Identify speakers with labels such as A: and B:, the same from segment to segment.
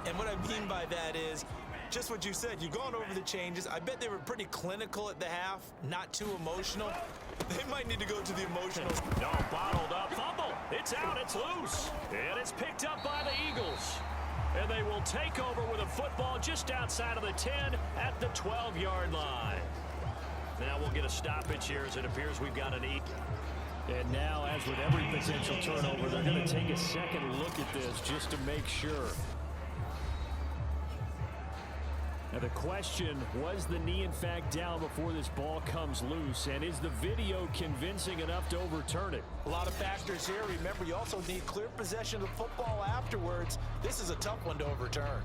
A: And what I mean by that is just what you said. You've gone over the changes. I bet they were pretty clinical at the half, not too emotional. They might need to go to the emotional.
B: No, bottled up. Fumble. It's out. It's loose. And it's picked up by the Eagles. And they will take over with a football just outside of the 10 at the 12-yard line. Now we'll get a stoppage here as it appears we've got an 8.
C: And now, as with every potential turnover, they're going to take a second look at this just to make sure. Now the question, was the knee in fact down before this ball comes loose? And is the video convincing enough to overturn it?
A: A lot of factors here. Remember, you also need clear possession of the football afterwards. This is a tough one to overturn.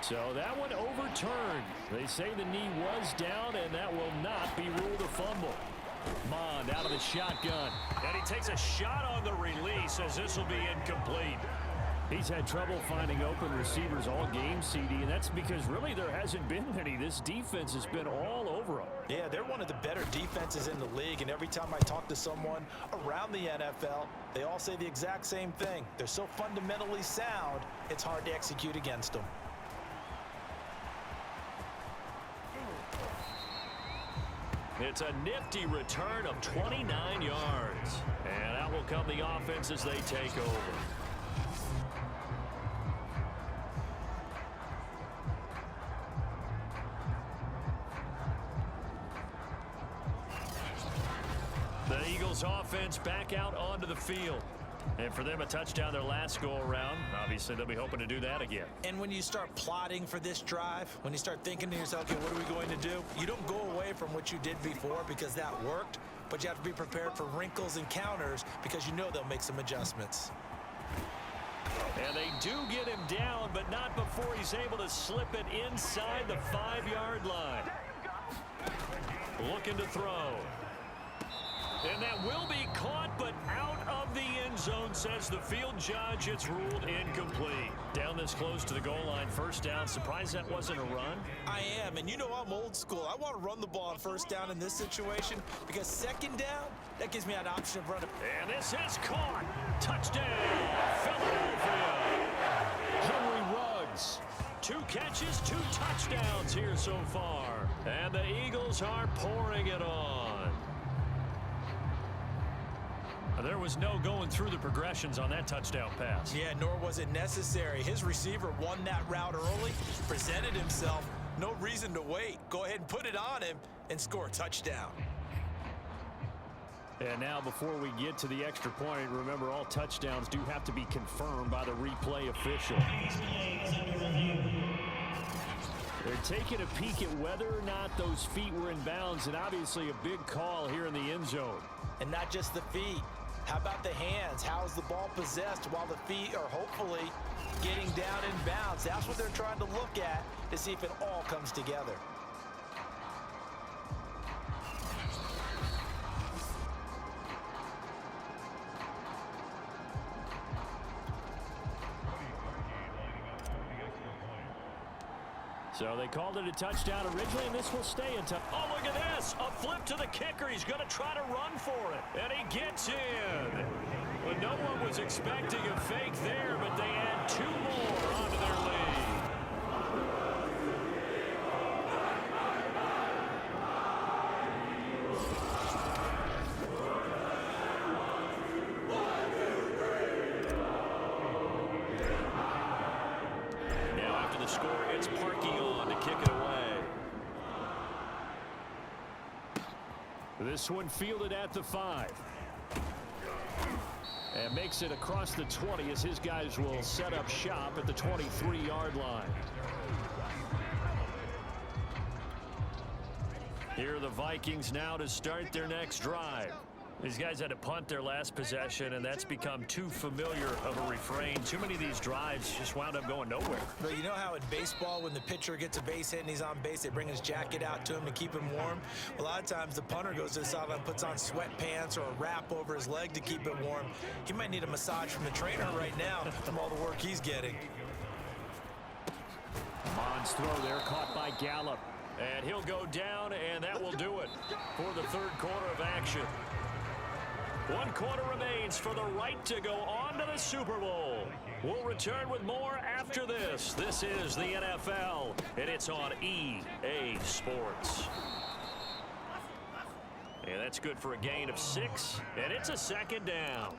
C: So that one overturned. They say the knee was down, and that will not be ruled a fumble. Mond out of the shotgun.
B: And he takes a shot on the release as this will be incomplete.
C: He's had trouble finding open receivers all game, CD, and that's because really there hasn't been many. This defense has been all over him.
A: Yeah, they're one of the better defenses in the league, and every time I talk to someone around the NFL, they all say the exact same thing. They're so fundamentally sound, it's hard to execute against them.
B: It's a nifty return of 29 yards. And out will come the offense as they take over. The Eagles offense back out onto the field. And for them, a touchdown their last go-around. Obviously, they'll be hoping to do that again.
A: And when you start plotting for this drive, when you start thinking to yourself, okay, what are we going to do? You don't go away from what you did before because that worked, but you have to be prepared for wrinkles and counters because you know they'll make some adjustments.
B: And they do get him down, but not before he's able to slip it inside the 5-yard line. Looking to throw. And that will be caught, but out of the end zone, says the field judge. It's ruled incomplete. Down this close to the goal line, first down. Surprised that wasn't a run?
A: I am, and you know I'm old school. I want to run the ball on first down in this situation because second down, that gives me an option of running.
B: And this is caught. Touchdown, Philadelphia.
C: Henry Ruggs.
B: 2 catches, 2 touchdowns here so far. And the Eagles are pouring it on. There was no going through the progressions on that touchdown pass.
A: Yeah, nor was it necessary. His receiver won that route early, presented himself. No reason to wait. Go ahead and put it on him and score a touchdown.
C: And now before we get to the extra point, remember all touchdowns do have to be confirmed by the replay official. They're taking a peek at whether or not those feet were in bounds, and obviously a big call here in the end zone.
A: And not just the feet. How about the hands? How's the ball possessed while the feet are hopefully getting down in bounds? That's what they're trying to look at to see if it all comes together.
C: So they called it a touchdown originally, and this will stay a touchdown.
B: Oh, look at this. A flip to the kicker. He's going to try to run for it. And he gets in. Well, no one was expecting a fake there, but they add 2 more onto their lead. Now after the score, it's Parkey on to kick it away.
C: This one fielded at the 5. And makes it across the 20 as his guys will set up shop at the 23-yard line.
B: Here are the Vikings now to start their next drive. These guys had to punt their last possession, and that's become too familiar of a refrain. Too many of these drives just wound up going nowhere.
A: But you know how in baseball, when the pitcher gets a base hit and he's on base, they bring his jacket out to him to keep him warm? A lot of times the punter goes to the sideline, puts on sweatpants or a wrap over his leg to keep it warm. He might need a massage from the trainer right now from all the work he's getting.
B: Mond
C: out-of-bounds throw there, caught by Gallup.
B: And he'll go down, and that will do it for the third quarter of action. 1 quarter remains for the right to go on to the Super Bowl. We'll return with more after this. This is the NFL, and it's on EA Sports. And that's good for a gain of 6, and it's a second down.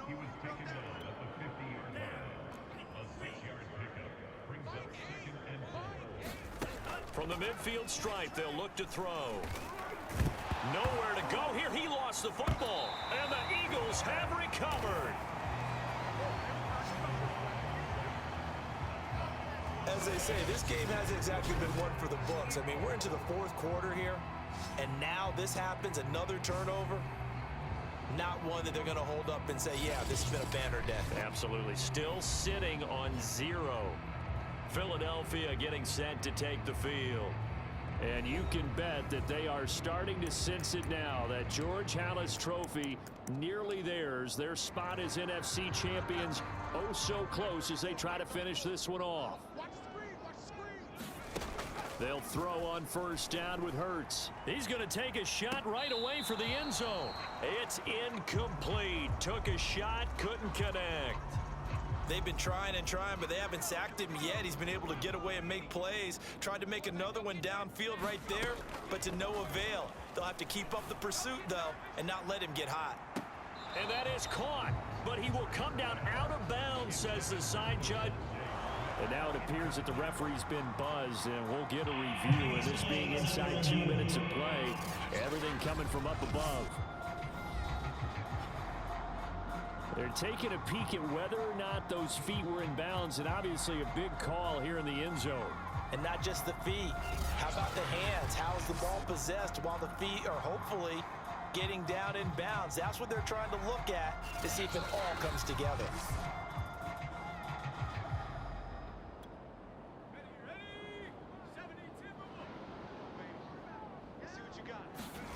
B: From the midfield stripe, they'll look to throw. Nowhere to go here. He lost the football, and the Eagles have recovered.
A: As they say, this game hasn't exactly been one for the books. I mean, we're into the 4th quarter here, and now this happens, another turnover. Not one that they're going to hold up and say, yeah, this has been a banner day.
B: Absolutely. Still sitting on 0. Philadelphia getting set to take the field.
C: And you can bet that they are starting to sense it now. That George Halas trophy nearly theirs. Their spot as NFC champions oh so close as they try to finish this one off. They'll throw on first down with Hurts.
B: He's going to take a shot right away for the end zone. It's incomplete. Took a shot, couldn't connect.
A: They've been trying and trying, but they haven't sacked him yet. He's been able to get away and make plays. Tried to make another one downfield right there, but to no avail. They'll have to keep up the pursuit, though, and not let him get hot.
B: And that is caught, but he will come down out of bounds, says the side judge.
C: And now it appears that the referee's been buzzed, and we'll get a review of this being inside 2 minutes of play. Everything coming from up above. They're taking a peek at whether or not those feet were in bounds, and obviously a big call here in the end zone.
A: And not just the feet. How about the hands? How is the ball possessed while the feet are hopefully getting down in bounds? That's what they're trying to look at to see if it all comes together.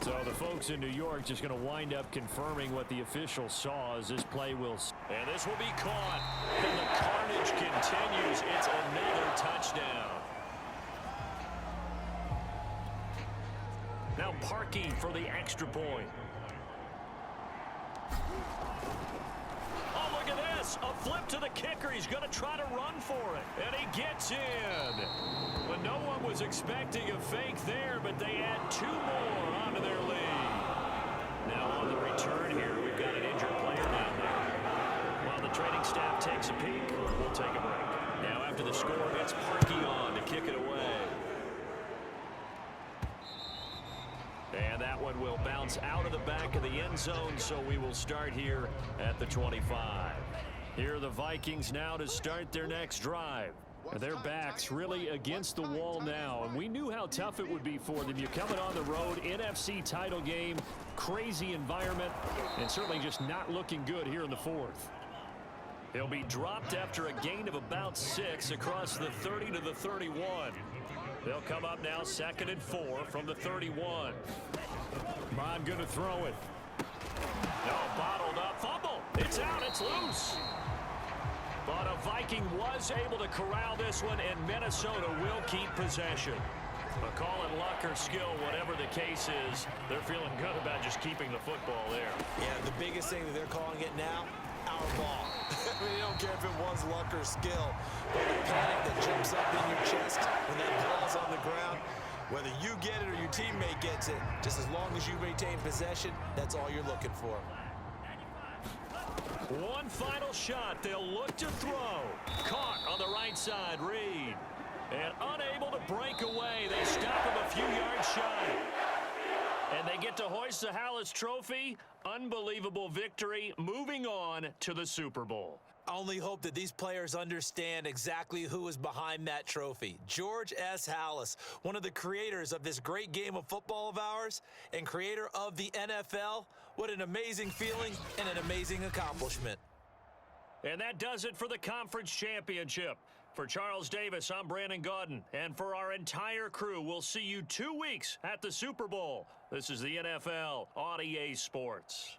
C: So the folks in New York just going to wind up confirming what the official saw as this play will.
B: And this will be caught. And the carnage continues. It's another touchdown. Now Parkey for the extra point. Oh, look at this. A flip to the kicker. He's going to try to run for it. And he gets in. But no one was expecting a fake there, but they add 2 more onto their lead. Now on the return here, we've got an injured player down there. While the training staff takes a peek, we'll take a break. Now after the score, it's Parkey on to kick it away. And that one will bounce out of the back of the end zone, so we will start here at the 25. Here are the Vikings now to start their next drive. Their backs really against the wall now, and we knew how tough it would be for them. You're coming on the road, NFC title game, crazy environment, and certainly just not looking good here in the 4th. He'll be dropped after a gain of about 6 across the 30 to the 31. They'll come up now 2nd and 4 from the 31.
C: Mon going to throw it.
B: No, bottled up, fumble. It's out, it's loose. But a Viking was able to corral this one, and Minnesota will keep possession. But call it luck or skill, whatever the case is, they're feeling good about just keeping the football there.
A: Yeah, the biggest thing that they're calling it now, our ball. I mean, they don't care if it was luck or skill, but the panic that jumps up in your chest when that ball's on the ground, whether you get it or your teammate gets it, just as long as you maintain possession, that's all you're looking for.
B: One final shot. They'll look to throw. Caught on the right side, Reed. And unable to break away. They stop him a few yards shy. And they get to hoist the Halas trophy. Unbelievable victory. Moving on to the Super Bowl.
A: I only hope that these players understand exactly who is behind that trophy. George S. Halas, one of the creators of this great game of football of ours and creator of the NFL. What an amazing feeling and an amazing accomplishment.
B: And that does it for the conference championship. For Charles Davis, I'm Brandon Gaudin. And for our entire crew, we'll see you 2 weeks at the Super Bowl. This is the NFL on EA Sports.